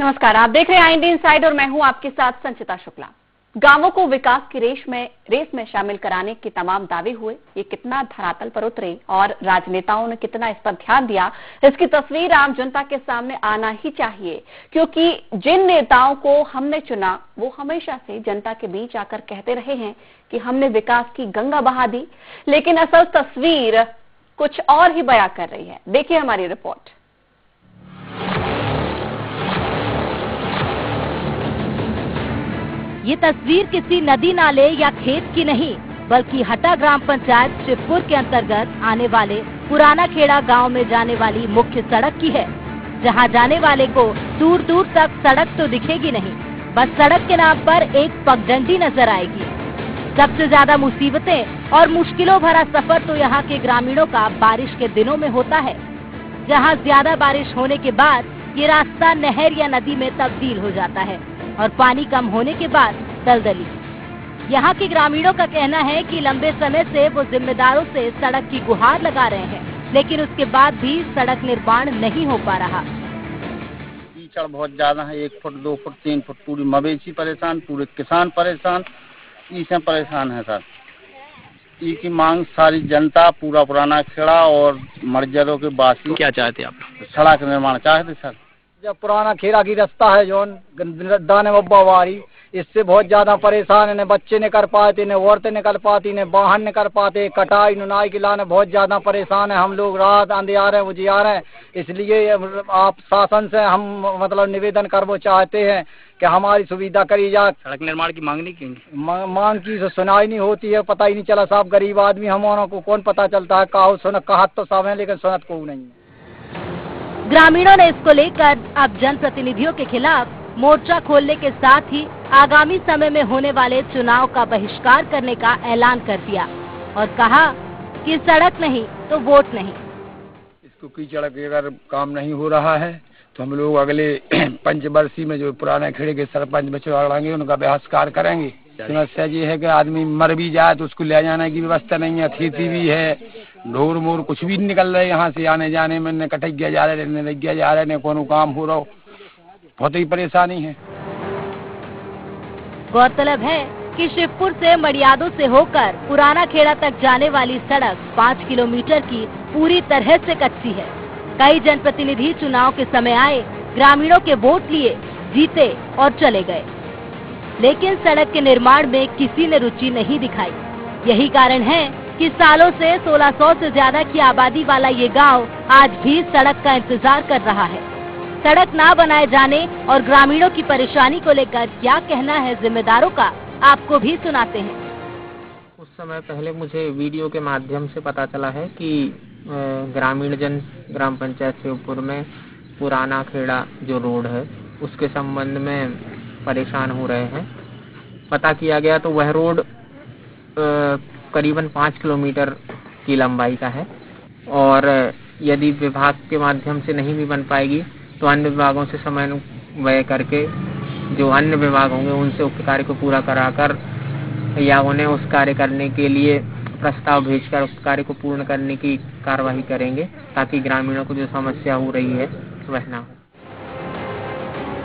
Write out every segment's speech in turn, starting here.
नमस्कार, आप देख रहे हैं IND इनसाइड और मैं हूं आपके साथ संचिता शुक्ला। गांवों को विकास की रेस में शामिल कराने के तमाम दावे हुए, ये कितना धरातल पर उतरे और राजनेताओं ने कितना इस पर ध्यान दिया, इसकी तस्वीर आम जनता के सामने आना ही चाहिए। क्योंकि जिन नेताओं को हमने चुना वो हमेशा से जनता के बीच आकर कहते रहे हैं कि हमने विकास की गंगा बहा दी, लेकिन असल तस्वीर कुछ और ही बयां कर रही है। देखिए हमारी रिपोर्ट। ये तस्वीर किसी नदी नाले या खेत की नहीं, बल्कि हटा ग्राम पंचायत शिवपुर के अंतर्गत आने वाले पुराना खेड़ा गांव में जाने वाली मुख्य सड़क की है, जहां जाने वाले को दूर दूर तक सड़क तो दिखेगी नहीं, बस सड़क के नाम पर एक पगडंडी नजर आएगी। सबसे ज्यादा मुसीबतें और मुश्किलों भरा सफर तो यहाँ के ग्रामीणों का बारिश के दिनों में होता है, जहाँ ज्यादा बारिश होने के बाद ये रास्ता नहर या नदी में तब्दील हो जाता है और पानी कम होने के बाद दलदली। यहाँ के ग्रामीणों का कहना है कि लंबे समय से वो जिम्मेदारों से सड़क की गुहार लगा रहे हैं, लेकिन उसके बाद भी सड़क निर्माण नहीं हो पा रहा। कीचड़ बहुत ज्यादा है, 1 फुट 2 फुट 3 फुट, पूरी मवेशी परेशान, पूरे किसान परेशान, इससे परेशान है सर। की मांग सारी जनता, पूरा पुराना खेड़ा और मर्जरों के वासी क्या चाहते आप? सड़क निर्माण चाहते सर। जब पुराना खेड़ा की रास्ता है जो दाने बब्बा वारी, इससे बहुत ज्यादा परेशान है। न बच्चे नहीं कर पाते, न औरतें नहीं कर पाती, न वाहन नहीं कर पाते, कटाई नुनाई के लाने बहुत ज्यादा परेशान है। हम लोग रात अंधियार है उजियार है, इसलिए आप शासन से हम मतलब निवेदन करना चाहते हैं कि हमारी सुविधा करी जाए। सड़क निर्माण की मांग नहीं की, मांग की सुनाई नहीं होती है, पता ही नहीं चला साहब। गरीब आदमी हमारों को कौन पता चलता है, कहा तो सब है लेकिन सुनत को नहीं है। ग्रामीणों ने इसको लेकर अब जनप्रतिनिधियों के खिलाफ मोर्चा खोलने के साथ ही आगामी समय में होने वाले चुनाव का बहिष्कार करने का ऐलान कर दिया और कहा कि सड़क नहीं तो वोट नहीं। इसको कीचड़ के अगर काम नहीं हो रहा है तो हम लोग अगले पंचवर्षीय में जो पुराने खेड़े के सरपंच बच्चे उनका बहिष्कार करेंगे। समस्या ये है कि आदमी मर भी जाए तो उसको ले जाने की व्यवस्था नहीं है, खेती भी है, ढोर मोर कुछ भी निकल रहे यहाँ से आने जाने में, न कटैया जा रहे न लगिया जा रहे, न कोनो काम हो रहा, बहुत ही परेशानी है। गौरतलब है कि शिवपुर से मड़ियादों से होकर पुराना खेड़ा तक जाने वाली सड़क 5 किलोमीटर की पूरी तरह से कच्ची है। कई जनप्रतिनिधि चुनाव के समय आए, ग्रामीणों के वोट लिए, जीते और चले गए, लेकिन सड़क के निर्माण में किसी ने रुचि नहीं दिखाई। यही कारण है कि सालों से 1600 से ज्यादा की आबादी वाला ये गांव आज भी सड़क का इंतजार कर रहा है। सड़क ना बनाए जाने और ग्रामीणों की परेशानी को लेकर क्या कहना है जिम्मेदारों का, आपको भी सुनाते हैं। कुछ समय पहले मुझे वीडियो के माध्यम से पता चला है कि ग्रामीण जन ग्राम पंचायत शिवपुर में पुराना खेड़ा जो रोड है उसके संबंध में परेशान हो रहे हैं। पता किया गया तो वह रोड करीबन 5 किलोमीटर की लंबाई का है और यदि विभाग के माध्यम से नहीं भी बन पाएगी तो अन्य विभागों से समन्वय करके जो अन्य विभाग होंगे उनसे उक्त कार्य को पूरा कराकर या उन्हें उस कार्य करने के लिए प्रस्ताव भेजकर उस कार्य को पूर्ण करने की कार्यवाही करेंगे, ताकि ग्रामीणों को जो समस्या हो रही है वह ना हो।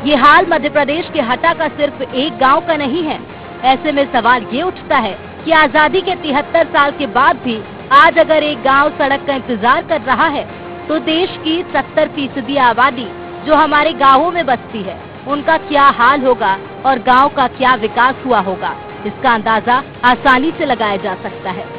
ये हाल मध्य प्रदेश के हटा का सिर्फ एक गांव का नहीं है। ऐसे में सवाल ये उठता है कि आजादी के 73 साल के बाद भी आज अगर एक गांव सड़क का इंतजार कर रहा है तो देश की 70% आबादी जो हमारे गांवों में बसती है उनका क्या हाल होगा और गांव का क्या विकास हुआ होगा, इसका अंदाजा आसानी से लगाया जा सकता है।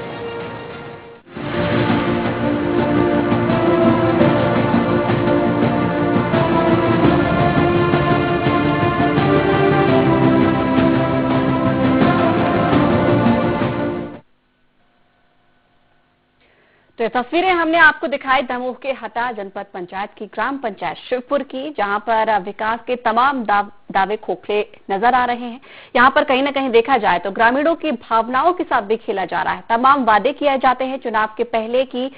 तो ये तस्वीरें हमने आपको दिखाई दमोह के हटा जनपद पंचायत की ग्राम पंचायत शिवपुर की, जहां पर विकास के तमाम दावे खोखले नजर आ रहे हैं। यहां पर कहीं ना कहीं देखा जाए तो ग्रामीणों की भावनाओं के साथ भी खेला जा रहा है। तमाम वादे किए जाते हैं चुनाव के पहले की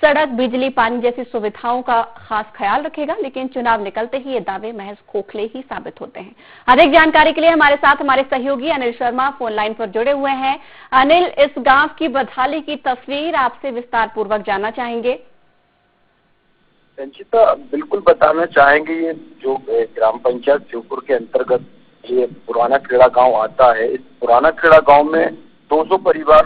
सड़क, बिजली, पानी जैसी सुविधाओं का खास ख्याल रखेगा, लेकिन चुनाव निकलते ही ये दावे महज खोखले ही साबित होते हैं। अधिक जानकारी के लिए हमारे साथ हमारे सहयोगी अनिल शर्मा फोन लाइन पर जुड़े हुए हैं। अनिल, इस गांव की बदहाली की तस्वीर आपसे विस्तार पूर्वक जानना चाहेंगे। संचिता बिल्कुल बताना चाहेंगे, ये जो ग्राम पंचायत शिवपुर के अंतर्गत ये पुराना खेड़ा गांव आता है, इस पुराना खेड़ा गांव में 200 परिवार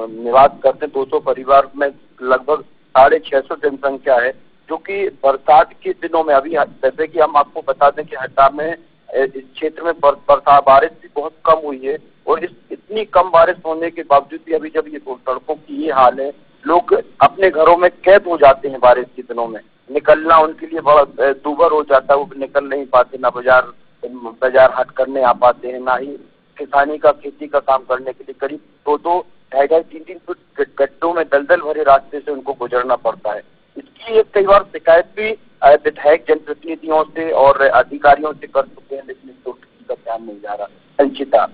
निवास करते हैं। 200 परिवार में लगभग 650 जनसंख्या है, जो कि बरसात के दिनों में अभी जैसे कि हम आपको बता दें कि हटा में इस क्षेत्र में बारिश भी बहुत कम हुई है, और इतनी कम बारिश होने के बावजूद भी अभी जब ये सड़कों की ये हाल है, लोग अपने घरों में कैद हो जाते हैं। बारिश के दिनों में निकलना उनके लिए बड़ा दूभर हो जाता है, वो निकल नहीं पाते, ना बाजार हाट करने आ पाते हैं, ना ही किसानी का खेती का काम करने के लिए करीब 2-2, 2.5, 3-3 फुट गड्ढों में दलदल भरे रास्ते से उनको गुजरना पड़ता है। इसकी कई बार शिकायत भी विधायक जनप्रतिनिधियों से और अधिकारियों से कर चुके हैं, लेकिन इसको किसी का ध्यान नहीं जा रहा। संचिता।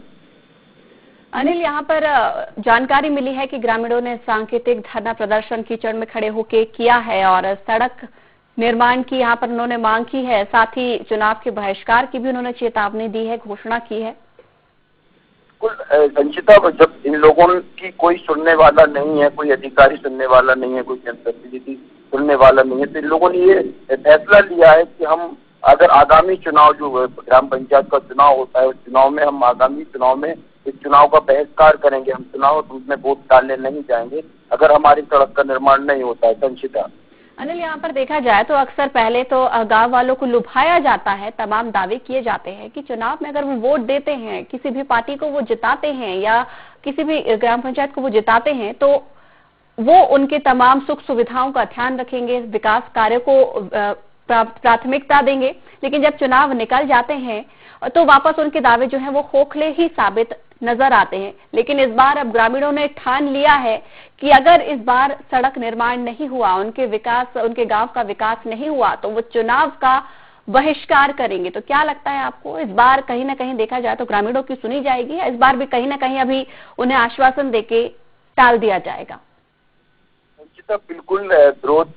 अनिल, यहाँ पर जानकारी मिली है कि ग्रामीणों ने सांकेतिक धरना प्रदर्शन कीचड़ में खड़े होकर किया है और सड़क निर्माण की यहाँ पर उन्होंने मांग की है, साथ ही चुनाव के बहिष्कार की भी उन्होंने चेतावनी दी है, घोषणा की है। संचिता, जब इन लोगों की कोई सुनने वाला नहीं है, कोई अधिकारी सुनने वाला नहीं है, कोई जनप्रतिनिधि सुनने वाला नहीं है, तो इन लोगों ने ये फैसला लिया है कि हम अगर आगामी चुनाव जो ग्राम पंचायत का चुनाव होता है, उस चुनाव में हम आगामी चुनाव में इस चुनाव का बहिष्कार करेंगे। हम चुनाव में वोट डालने नहीं जाएंगे अगर हमारी सड़क का निर्माण नहीं होता है। संचिता। अनिल, यहाँ पर देखा जाए तो अक्सर पहले तो गांव वालों को लुभाया जाता है, तमाम दावे किए जाते हैं कि चुनाव में अगर वो वोट देते हैं, किसी भी पार्टी को वो जिताते हैं या किसी भी ग्राम पंचायत को वो जिताते हैं, तो वो उनके तमाम सुख सुविधाओं का ध्यान रखेंगे, विकास कार्य को प्राथमिकता देंगे। लेकिन जब चुनाव निकल जाते हैं तो वापस उनके दावे जो हैं वो खोखले ही साबित नजर आते हैं। लेकिन इस बार अब ग्रामीणों ने ठान लिया है कि अगर इस बार सड़क निर्माण नहीं हुआ, उनके गांव का विकास नहीं हुआ, तो वो चुनाव का बहिष्कार करेंगे। तो क्या लगता है आपको, इस बार कहीं ना कहीं देखा जाए तो ग्रामीणों की सुनी जाएगी या इस बार भी कहीं ना कहीं अभी उन्हें आश्वासन देके टाल दिया जाएगा? बिल्कुल विरोध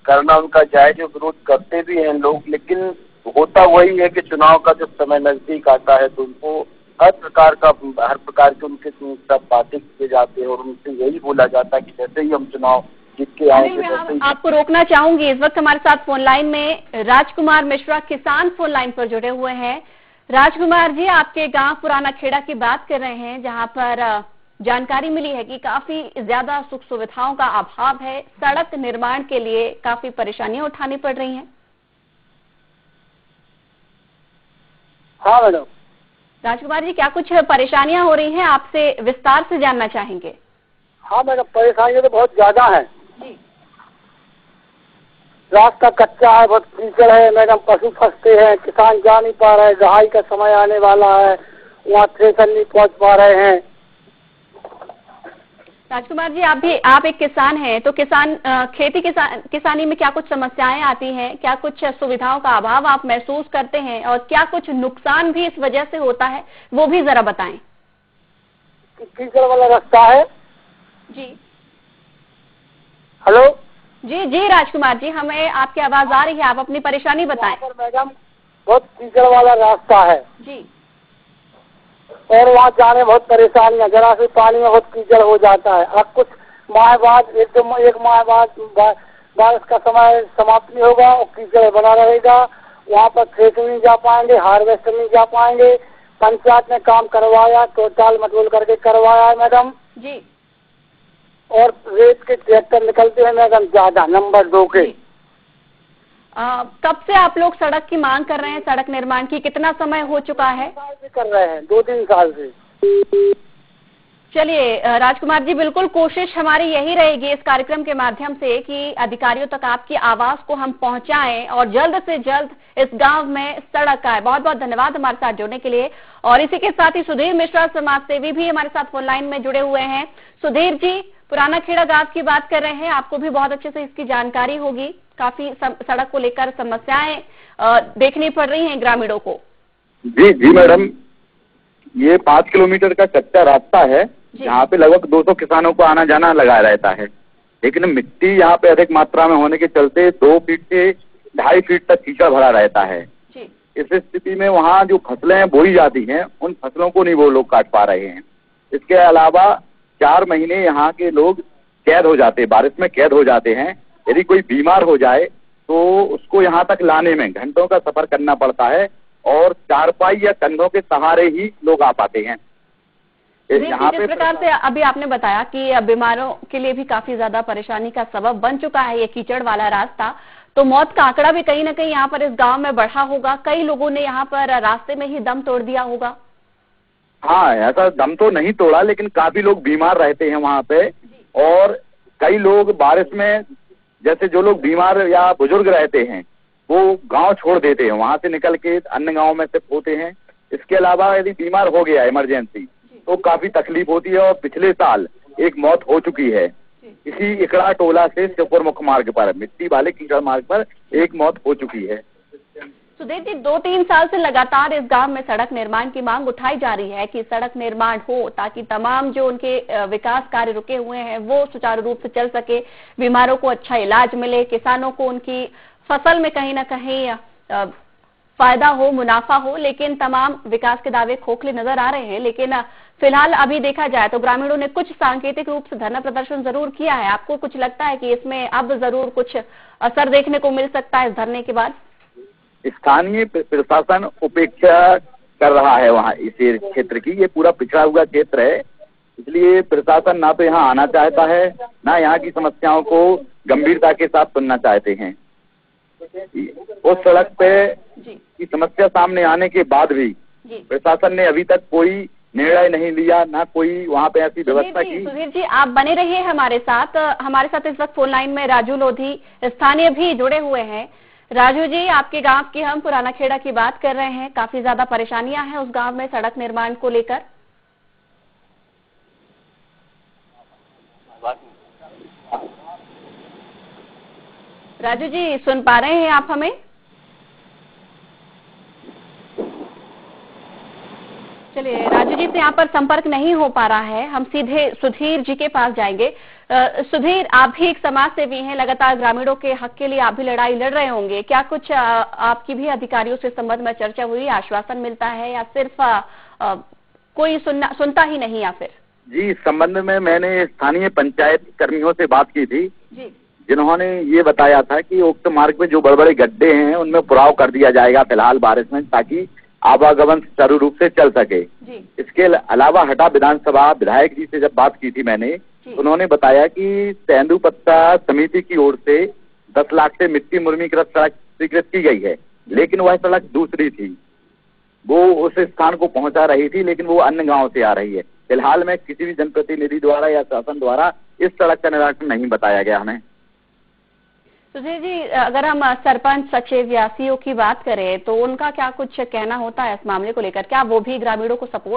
करना उनका जायज, विरोध करते भी हैं लोग, लेकिन होता वही है कि चुनाव का जब समय नजदीक आता है तो उनको हर प्रकार के उनके बातें किए जाते हैं और उनसे यही बोला जाता है कि जैसे ही हम चुनाव जीत के आएंगे। आपको रोकना चाहूंगी, इस वक्त हमारे साथ फोन लाइन में राजकुमार मिश्रा किसान फोन लाइन पर जुड़े हुए हैं। राजकुमार जी, आपके गांव पुराना खेड़ा की बात कर रहे हैं, जहां पर जानकारी मिली है कि काफी ज्यादा सुख सुविधाओं का अभाव है, सड़क निर्माण के लिए काफी परेशानियां उठानी पड़ रही हैं। हाँ मैडम। राजकुमार जी, क्या कुछ परेशानियां हो रही हैं, आपसे विस्तार से जानना चाहेंगे। हाँ मैडम, परेशानियां तो बहुत ज्यादा है जी। रास्ता कच्चा है, बहुत कीचड़ है मैडम, पशु फंसते हैं, किसान जा नहीं पा रहे, दहाई का समय आने वाला है, वहाँ थ्रेसर नहीं पहुँच पा रहे हैं। राजकुमार जी, आप एक किसान हैं, तो किसानी में क्या कुछ समस्याएं आती हैं, क्या कुछ सुविधाओं का अभाव आप महसूस करते हैं और क्या कुछ नुकसान भी इस वजह से होता है, वो भी जरा बताएं। कीचड़ वाला रास्ता है जी। हेलो जी जी राजकुमार जी, हमें आपकी आवाज आ रही है, आप अपनी परेशानी बताएं। मैडम, बहुत कीचड़ वाला रास्ता है जी, और वहाँ जाने बहुत परेशानियाँ, जरा से पानी में बहुत कीचड़ हो जाता है। अब कुछ माह बाद एक माह बाद बारिश का समय समाप्त नहीं होगा और कीचड़ बना रहेगा। वहाँ पर खेत नहीं जा पाएंगे, हार्वेस्टर नहीं जा पाएंगे। पंचायत ने काम करवाया, टोटाल मटोल करके करवाया है मैडम जी, और रेत के ट्रैक्टर निकलते हैं मैडम ज्यादा, नंबर 2 के। कब से आप लोग सड़क की मांग कर रहे हैं, सड़क निर्माण की? कितना समय हो चुका है? कर रहे हैं 2-3 साल से। चलिए राजकुमार जी, बिल्कुल कोशिश हमारी यही रहेगी इस कार्यक्रम के माध्यम से कि अधिकारियों तक आपकी आवाज को हम पहुंचाएं और जल्द से जल्द इस गांव में सड़क आए। बहुत बहुत धन्यवाद हमारे साथ जुड़ने के लिए। और इसी के साथ ही सुधीर मिश्रा समाज सेवी भी हमारे साथ फोन लाइन में जुड़े हुए हैं। सुधीर जी, पुराना खेड़ा गांव की बात कर रहे हैं, आपको भी बहुत अच्छे से इसकी जानकारी होगी। काफी सड़क को लेकर समस्याएं देखनी पड़ रही हैं ग्रामीणों को। जी मैडम, ये 5 किलोमीटर का कच्चा रास्ता है, यहाँ पे लगभग 200 किसानों को आना जाना लगा रहता है, लेकिन मिट्टी यहाँ पे अधिक मात्रा में होने के चलते 2 फीट से 2.5 फीट तक कीचड़ भरा रहता है। इस स्थिति में वहाँ जो फसलें बोई जाती हैं, उन फसलों को नहीं वो लोग काट पा रहे हैं। इसके अलावा 4 महीने यहाँ के लोग कैद हो जाते हैं, बारिश में कैद हो जाते हैं। यदि कोई बीमार हो जाए तो उसको यहाँ तक लाने में घंटों का सफर करना पड़ता है और चारपाई या कंधों के सहारे ही लोग आ पाते हैं। यहाँ पे जिस प्रकार से अभी आपने बताया कि बीमारों के लिए भी काफी ज्यादा परेशानी का सबब बन चुका है ये कीचड़ वाला रास्ता, तो मौत का आंकड़ा भी कहीं ना कहीं यहाँ पर इस गांव में बढ़ा होगा। कई लोगों ने यहाँ पर रास्ते में ही दम तोड़ दिया होगा। हाँ, ऐसा दम तो नहीं तोड़ा, लेकिन काफी लोग बीमार रहते हैं वहाँ पे। और कई लोग बारिश में, जैसे जो लोग बीमार या बुजुर्ग रहते हैं, वो गांव छोड़ देते हैं, वहां से निकल के अन्य गांव में शिफ्ट होते हैं। इसके अलावा यदि बीमार हो गया इमरजेंसी तो काफी तकलीफ होती है। और पिछले साल एक मौत हो चुकी है इसी इकड़ा टोला से श्योपुर मुख्य मार्ग पर, मिट्टी वाले कीचड़ मार्ग पर एक मौत हो चुकी है। सुधीर जी, 2-3 साल से लगातार इस गांव में सड़क निर्माण की मांग उठाई जा रही है कि सड़क निर्माण हो ताकि तमाम जो उनके विकास कार्य रुके हुए हैं वो सुचारू रूप से चल सके, बीमारों को अच्छा इलाज मिले, किसानों को उनकी फसल में कहीं ना कहीं फायदा हो, मुनाफा हो। लेकिन तमाम विकास के दावे खोखले नजर आ रहे हैं। लेकिन फिलहाल अभी देखा जाए तो ग्रामीणों ने कुछ सांकेतिक रूप से धरना प्रदर्शन जरूर किया है। आपको कुछ लगता है कि इसमें अब जरूर कुछ असर देखने को मिल सकता है इस धरने के बाद? स्थानीय प्रशासन उपेक्षा कर रहा है वहाँ इस क्षेत्र की। ये पूरा पिछड़ा हुआ क्षेत्र है, इसलिए प्रशासन ना तो यहाँ आना चाहता है, ना यहाँ की समस्याओं को गंभीरता के साथ सुनना चाहते हैं। उस सड़क पे की समस्या सामने आने के बाद भी प्रशासन ने अभी तक कोई निर्णय नहीं लिया, ना कोई वहाँ पे ऐसी व्यवस्था की। सुधीर जी, आप बने रहिए हमारे साथ इस वक्त फोन लाइन में राजू लोधी स्थानीय भी जुड़े हुए हैं। राजू जी, आपके गांव की हम पुराना खेड़ा की बात कर रहे हैं, काफी ज्यादा परेशानियां हैं उस गांव में सड़क निर्माण को लेकर। राजू जी, सुन पा रहे हैं आप हमें? चलिए, राजू जी से यहाँ पर संपर्क नहीं हो पा रहा है। हम सीधे सुधीर जी के पास जाएंगे। सुधीर, आप भी एक समाज सेवी हैं, लगातार ग्रामीणों के हक के लिए आप भी लड़ाई लड़ रहे होंगे। क्या कुछ आपकी भी अधिकारियों से संबंध में चर्चा हुई, आश्वासन मिलता है या सिर्फ कोई सुनता ही नहीं? या फिर जी, इस संबंध में मैंने स्थानीय पंचायत कर्मियों से बात की थी जी, जिन्होंने ये बताया था कि उक्त मार्ग में जो बड़े बड़े गड्ढे हैं उनमें पुराव कर दिया जाएगा फिलहाल बारिश में, ताकि आवागमन सुचारू रूप से चल सके। इसके अलावा हटा विधानसभा विधायक जी से जब बात की थी मैंने, तो उन्होंने बताया कि तेंदुपत्ता समिति की ओर से 10 लाख से मिट्टी मुर्मीकृत सड़क स्वीकृत की गई है, लेकिन वह सड़क दूसरी थी, वो उस स्थान को पहुंचा रही थी, लेकिन वो अन्य गांव से आ रही है। फिलहाल में किसी भी जनप्रतिनिधि द्वारा या शासन द्वारा इस सड़क का निर्माण नहीं बताया गया हमें। सुधीर जी, अगर हम सरपंच, सचिव या सीओ की बात करें तो उनका क्या कुछ कहना होता है इस मामले को लेकर? क्या वो भी ग्रामीणों को सपोर्ट